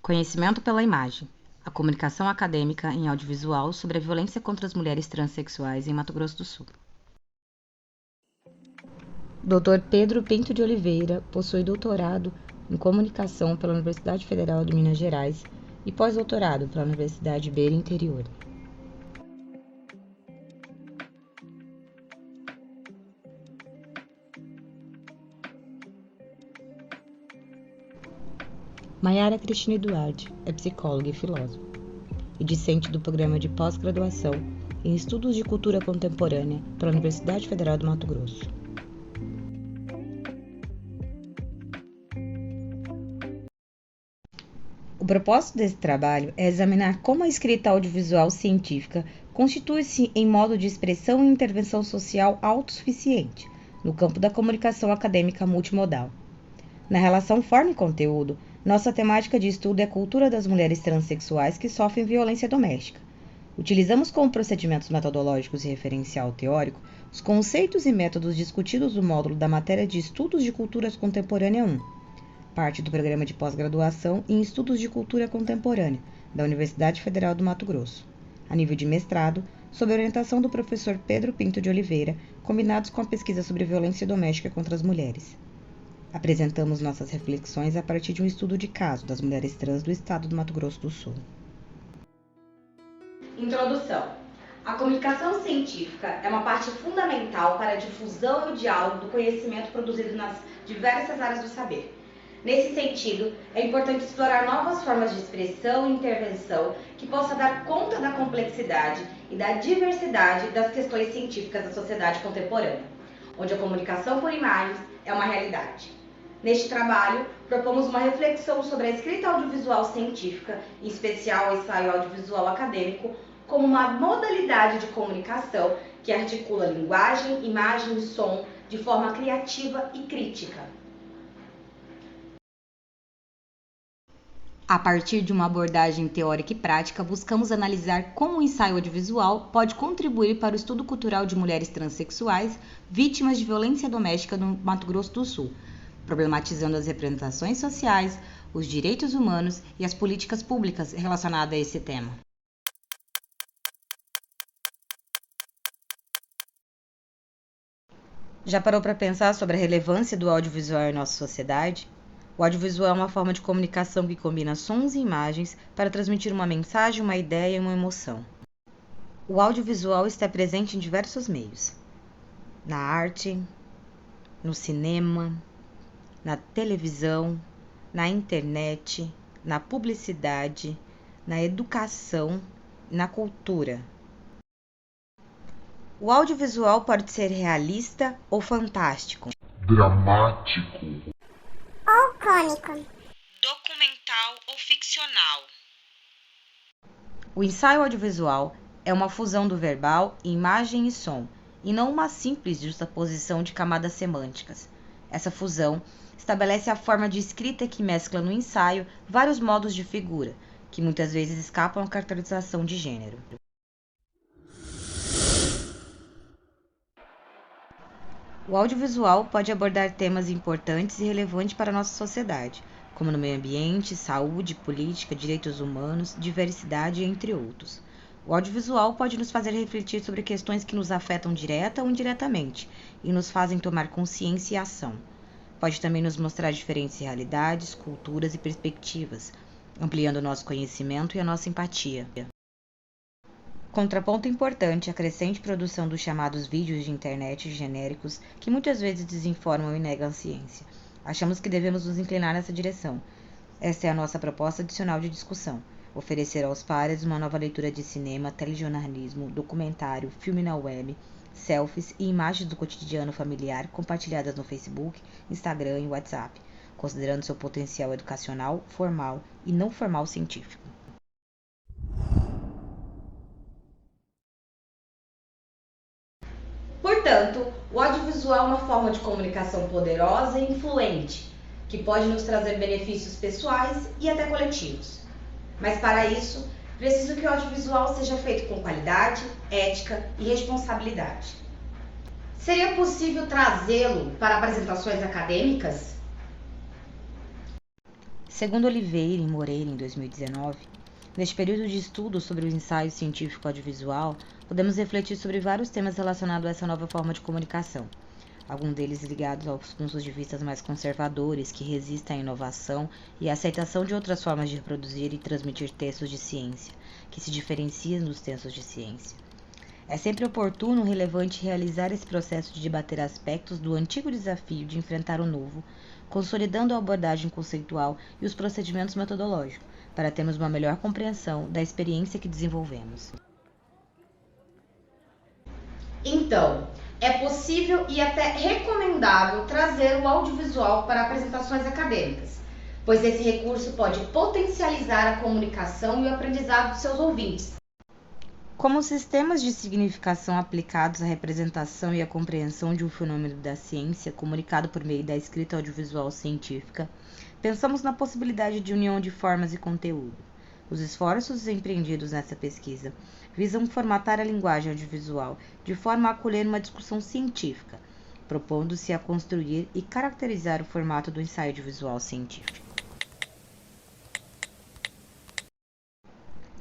Conhecimento pela imagem. A comunicação acadêmica em audiovisual sobre a violência contra as mulheres transexuais em Mato Grosso do Sul. Dr. Pedro Pinto de Oliveira possui doutorado em comunicação pela Universidade Federal de Minas Gerais e pós-doutorado pela Universidade Beira Interior. Maiara Cristina Duarte é psicóloga e filósofa e discente do programa de pós-graduação em Estudos de Cultura Contemporânea pela Universidade Federal do Mato Grosso. O propósito desse trabalho é examinar como a escrita audiovisual científica constitui-se em modo de expressão e intervenção social autossuficiente no campo da comunicação acadêmica multimodal. Na relação forma e conteúdo, nossa temática de estudo é a cultura das mulheres transexuais que sofrem violência doméstica. Utilizamos como procedimentos metodológicos e referencial teórico os conceitos e métodos discutidos no módulo da matéria de Estudos de Cultura Contemporânea 1, parte do programa de pós-graduação em Estudos de Cultura Contemporânea da Universidade Federal do Mato Grosso, a nível de mestrado, sob a orientação do professor Pedro Pinto de Oliveira, combinados com a pesquisa sobre violência doméstica contra as mulheres. Apresentamos nossas reflexões a partir de um estudo de caso das mulheres trans do estado do Mato Grosso do Sul. Introdução. A comunicação científica é uma parte fundamental para a difusão e o diálogo do conhecimento produzido nas diversas áreas do saber. Nesse sentido, é importante explorar novas formas de expressão e intervenção que possa dar conta da complexidade e da diversidade das questões científicas da sociedade contemporânea, onde a comunicação por imagens é uma realidade. Neste trabalho, propomos uma reflexão sobre a escrita audiovisual científica, em especial o ensaio audiovisual acadêmico, como uma modalidade de comunicação que articula linguagem, imagem e som de forma criativa e crítica. A partir de uma abordagem teórica e prática, buscamos analisar como o ensaio audiovisual pode contribuir para o estudo cultural de mulheres transexuais vítimas de violência doméstica no Mato Grosso do Sul, problematizando as representações sociais, os direitos humanos e as políticas públicas relacionadas a esse tema. Já parou para pensar sobre a relevância do audiovisual em nossa sociedade? O audiovisual é uma forma de comunicação que combina sons e imagens para transmitir uma mensagem, uma ideia e uma emoção. O audiovisual está presente em diversos meios: na arte, no cinema, na televisão, na internet, na publicidade, na educação, na cultura. O audiovisual pode ser realista ou fantástico, dramático ou cômico, documental ou ficcional. O ensaio audiovisual é uma fusão do verbal, imagem e som, e não uma simples justaposição de camadas semânticas. Essa fusão estabelece a forma de escrita que mescla no ensaio vários modos de figura, que muitas vezes escapam à caracterização de gênero. O audiovisual pode abordar temas importantes e relevantes para a nossa sociedade, como no meio ambiente, saúde, política, direitos humanos, diversidade, entre outros. O audiovisual pode nos fazer refletir sobre questões que nos afetam direta ou indiretamente e nos fazem tomar consciência e ação. Pode também nos mostrar diferentes realidades, culturas e perspectivas, ampliando o nosso conhecimento e a nossa empatia. Contraponto importante é a crescente produção dos chamados vídeos de internet genéricos que muitas vezes desinformam e negam a ciência. Achamos que devemos nos inclinar nessa direção. Essa é a nossa proposta adicional de discussão: oferecer aos pares uma nova leitura de cinema, telejornalismo, documentário, filme na web, selfies e imagens do cotidiano familiar compartilhadas no Facebook, Instagram e WhatsApp, considerando seu potencial educacional, formal e não formal científico. Portanto, o audiovisual é uma forma de comunicação poderosa e influente, que pode nos trazer benefícios pessoais e até coletivos. Mas para isso, preciso que o audiovisual seja feito com qualidade, ética e responsabilidade. Seria possível trazê-lo para apresentações acadêmicas? Segundo Oliveira e Moreira, em 2019, neste período de estudo sobre o ensaio científico audiovisual, podemos refletir sobre vários temas relacionados a essa nova forma de comunicação, alguns deles ligados aos pontos de vista mais conservadores que resistem à inovação e à aceitação de outras formas de reproduzir e transmitir textos de ciência, que se diferenciam dos textos de ciência. É sempre oportuno e relevante realizar esse processo de debater aspectos do antigo desafio de enfrentar o novo, consolidando a abordagem conceitual e os procedimentos metodológicos, para termos uma melhor compreensão da experiência que desenvolvemos. Então, é possível e até recomendável trazer o audiovisual para apresentações acadêmicas, pois esse recurso pode potencializar a comunicação e o aprendizado dos seus ouvintes. Como sistemas de significação aplicados à representação e à compreensão de um fenômeno da ciência comunicado por meio da escrita audiovisual científica, pensamos na possibilidade de união de formas e conteúdo. Os esforços empreendidos nessa pesquisa visam formatar a linguagem audiovisual de forma a acolher uma discussão científica, propondo-se a construir e caracterizar o formato do ensaio audiovisual científico.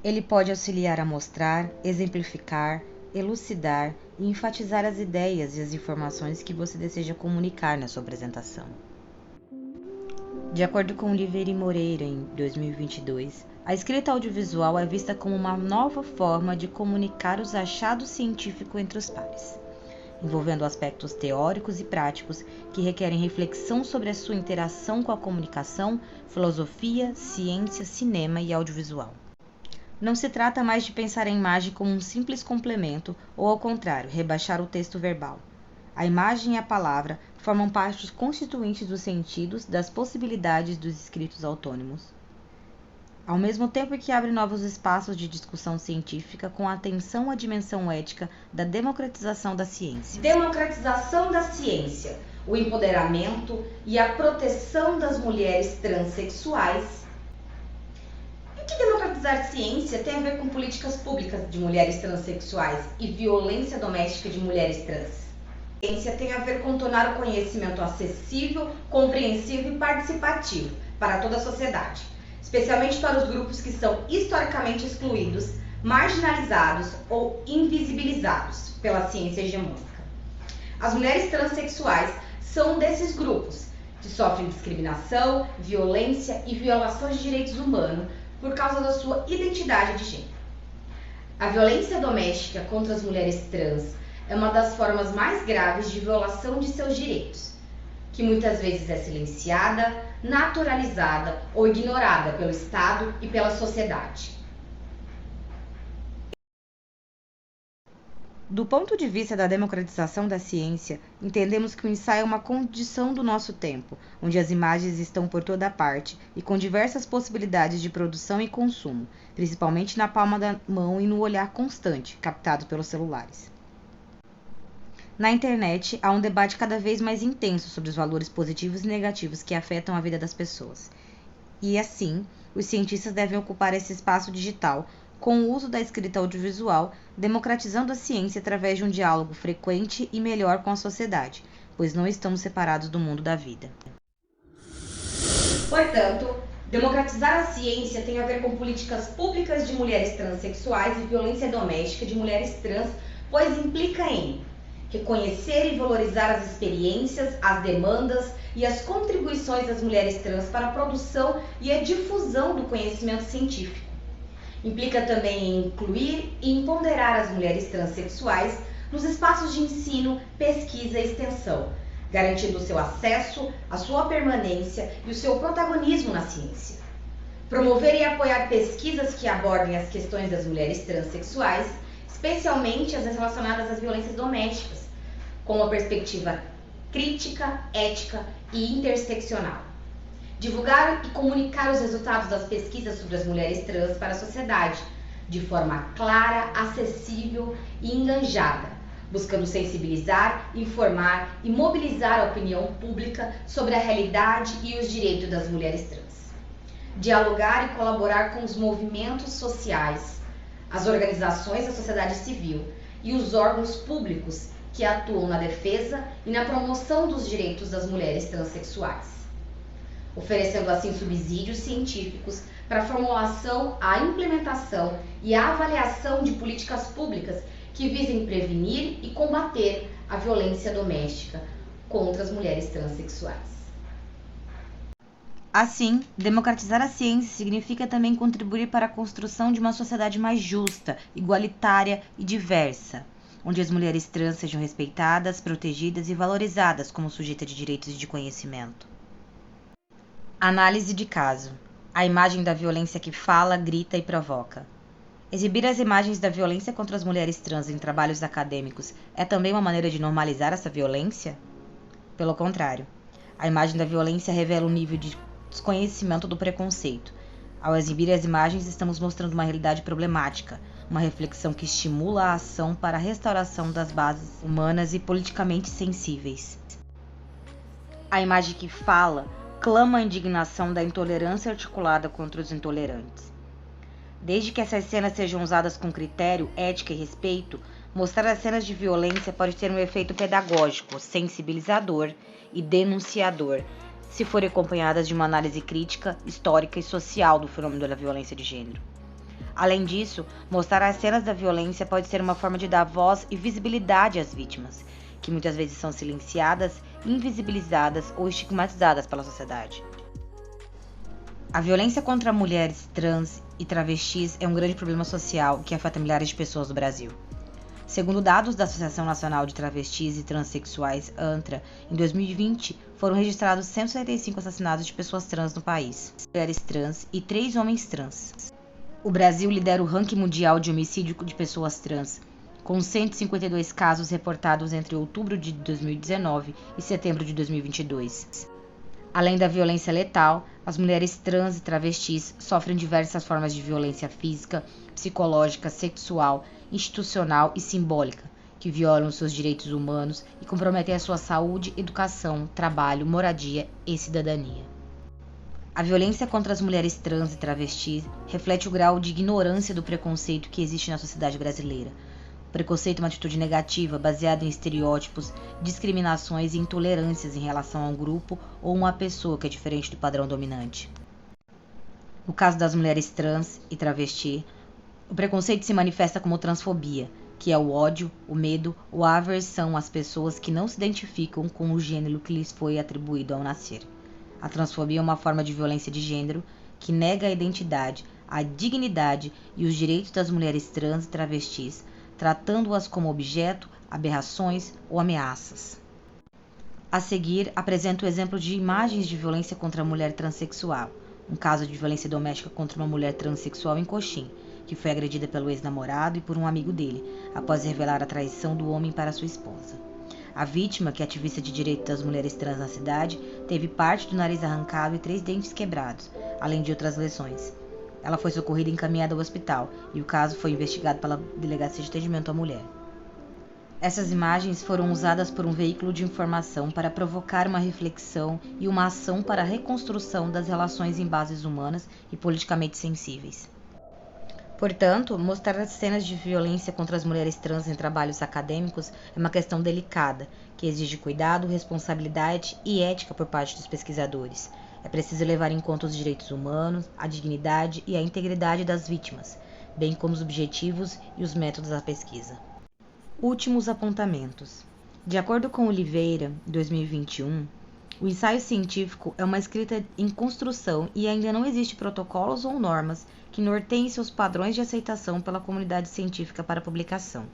Ele pode auxiliar a mostrar, exemplificar, elucidar e enfatizar as ideias e as informações que você deseja comunicar na sua apresentação. De acordo com Oliveira e Moreira, em 2022, a escrita audiovisual é vista como uma nova forma de comunicar os achados científicos entre os pares, envolvendo aspectos teóricos e práticos que requerem reflexão sobre a sua interação com a comunicação, filosofia, ciência, cinema e audiovisual. Não se trata mais de pensar a imagem como um simples complemento ou, ao contrário, rebaixar o texto verbal. A imagem e a palavra formam partes constituintes dos sentidos, das possibilidades dos escritos autônomos, ao mesmo tempo que abre novos espaços de discussão científica com atenção à dimensão ética da democratização da ciência. Democratização da ciência, o empoderamento e a proteção das mulheres transexuais. O que democratizar ciência tem a ver com políticas públicas de mulheres transexuais e violência doméstica de mulheres trans? Ciência tem a ver com tornar o conhecimento acessível, compreensivo e participativo para toda a sociedade, especialmente para os grupos que são historicamente excluídos, marginalizados ou invisibilizados pela ciência hegemônica. As mulheres transexuais são um desses grupos que sofrem discriminação, violência e violações de direitos humanos por causa da sua identidade de gênero. A violência doméstica contra as mulheres trans é uma das formas mais graves de violação de seus direitos, que muitas vezes é silenciada, naturalizada ou ignorada pelo Estado e pela sociedade. Do ponto de vista da democratização da ciência, entendemos que o ensaio é uma condição do nosso tempo, onde as imagens estão por toda parte e com diversas possibilidades de produção e consumo, principalmente na palma da mão e no olhar constante, captado pelos celulares. Na internet, há um debate cada vez mais intenso sobre os valores positivos e negativos que afetam a vida das pessoas. E assim, os cientistas devem ocupar esse espaço digital com o uso da escrita audiovisual, democratizando a ciência através de um diálogo frequente e melhor com a sociedade, pois não estamos separados do mundo da vida. Portanto, democratizar a ciência tem a ver com políticas públicas de mulheres transexuais e violência doméstica de mulheres trans, pois implica em reconhecer e valorizar as experiências, as demandas e as contribuições das mulheres trans para a produção e a difusão do conhecimento científico. Implica também em incluir e empoderar as mulheres transexuais nos espaços de ensino, pesquisa e extensão, garantindo o seu acesso, a sua permanência e o seu protagonismo na ciência. Promover e apoiar pesquisas que abordem as questões das mulheres transexuais, especialmente as relacionadas às violências domésticas, com uma perspectiva crítica, ética e interseccional. Divulgar e comunicar os resultados das pesquisas sobre as mulheres trans para a sociedade, de forma clara, acessível e engajada, buscando sensibilizar, informar e mobilizar a opinião pública sobre a realidade e os direitos das mulheres trans. Dialogar e colaborar com os movimentos sociais, as organizações da sociedade civil e os órgãos públicos que atuam na defesa e na promoção dos direitos das mulheres transexuais. oferecendo assim subsídios científicos para a formulação, a implementação e a avaliação de políticas públicas que visem prevenir e combater a violência doméstica contra as mulheres transexuais. Assim, democratizar a ciência significa também contribuir para a construção de uma sociedade mais justa, igualitária e diversa, onde as mulheres trans sejam respeitadas, protegidas e valorizadas como sujeitas de direitos e de conhecimento. Análise de caso. A imagem da violência que fala, grita e provoca. Exibir as imagens da violência contra as mulheres trans em trabalhos acadêmicos é também uma maneira de normalizar essa violência? Pelo contrário, a imagem da violência revela um nível de desconhecimento do preconceito. Ao exibir as imagens, estamos mostrando uma realidade problemática, uma reflexão que estimula a ação para a restauração das bases humanas e politicamente sensíveis. A imagem que fala clama a indignação da intolerância articulada contra os intolerantes. Desde que essas cenas sejam usadas com critério, ética e respeito, mostrar as cenas de violência pode ter um efeito pedagógico, sensibilizador e denunciador, se forem acompanhadas de uma análise crítica, histórica e social do fenômeno da violência de gênero. Além disso, mostrar as cenas da violência pode ser uma forma de dar voz e visibilidade às vítimas, que muitas vezes são silenciadas, invisibilizadas ou estigmatizadas pela sociedade. A violência contra mulheres trans e travestis é um grande problema social que afeta milhares de pessoas no Brasil. Segundo dados da Associação Nacional de Travestis e Transsexuais, ANTRA, em 2020 foram registrados 175 assassinatos de pessoas trans no país, mulheres trans e 3 homens trans. O Brasil lidera o ranking mundial de homicídio de pessoas trans, com 152 casos reportados entre outubro de 2019 e setembro de 2022. Além da violência letal, as mulheres trans e travestis sofrem diversas formas de violência física, psicológica, sexual, institucional e simbólica, que violam seus direitos humanos e comprometem a sua saúde, educação, trabalho, moradia e cidadania. A violência contra as mulheres trans e travestis reflete o grau de ignorância do preconceito que existe na sociedade brasileira. O preconceito é uma atitude negativa baseada em estereótipos, discriminações e intolerâncias em relação a um grupo ou uma pessoa que é diferente do padrão dominante. No caso das mulheres trans e travesti, o preconceito se manifesta como transfobia, que é o ódio, o medo ou a aversão às pessoas que não se identificam com o gênero que lhes foi atribuído ao nascer. A transfobia é uma forma de violência de gênero que nega a identidade, a dignidade e os direitos das mulheres trans e travestis, tratando-as como objeto, aberrações ou ameaças. A seguir, apresento o exemplo de imagens de violência contra a mulher transexual, um caso de violência doméstica contra uma mulher transexual em Coxim, que foi agredida pelo ex-namorado e por um amigo dele, após revelar a traição do homem para sua esposa. A vítima, que é ativista de direitos das mulheres trans na cidade, teve parte do nariz arrancado e 3 dentes quebrados, além de outras lesões. Ela foi socorrida e encaminhada ao hospital, e o caso foi investigado pela Delegacia de Atendimento à Mulher. Essas imagens foram usadas por um veículo de informação para provocar uma reflexão e uma ação para a reconstrução das relações em bases humanas e politicamente sensíveis. Portanto, mostrar as cenas de violência contra as mulheres trans em trabalhos acadêmicos é uma questão delicada, que exige cuidado, responsabilidade e ética por parte dos pesquisadores. É preciso levar em conta os direitos humanos, a dignidade e a integridade das vítimas, bem como os objetivos e os métodos da pesquisa. Últimos apontamentos. De acordo com Oliveira, 2021, o ensaio científico é uma escrita em construção e ainda não existe protocolos ou normas que norteiem seus padrões de aceitação pela comunidade científica para publicação.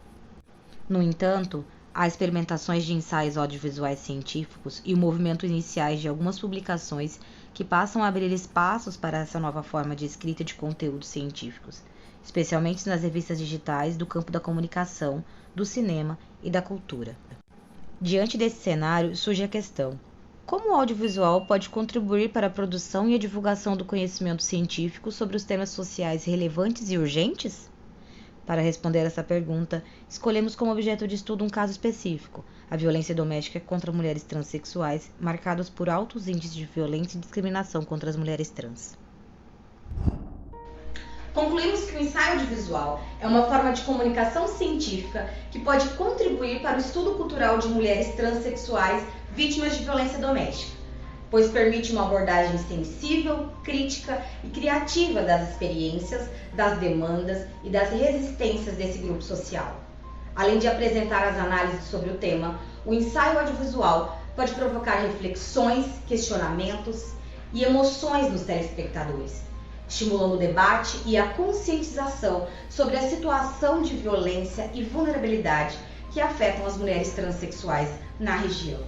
No entanto, há experimentações de ensaios audiovisuais científicos e o movimento iniciais de algumas publicações que passam a abrir espaços para essa nova forma de escrita de conteúdos científicos, especialmente nas revistas digitais do campo da comunicação, do cinema e da cultura. Diante desse cenário, surge a questão: como o audiovisual pode contribuir para a produção e a divulgação do conhecimento científico sobre os temas sociais relevantes e urgentes? Para responder essa pergunta, escolhemos como objeto de estudo um caso específico, a violência doméstica contra mulheres transexuais, marcados por altos índices de violência e discriminação contra as mulheres trans. Concluímos que o ensaio audiovisual é uma forma de comunicação científica que pode contribuir para o estudo cultural de mulheres transexuais vítimas de violência doméstica. pois permite uma abordagem sensível, crítica e criativa das experiências, das demandas e das resistências desse grupo social. Além de apresentar as análises sobre o tema, o ensaio audiovisual pode provocar reflexões, questionamentos e emoções nos telespectadores, estimulando o debate e a conscientização sobre a situação de violência e vulnerabilidade que afetam as mulheres transexuais na região.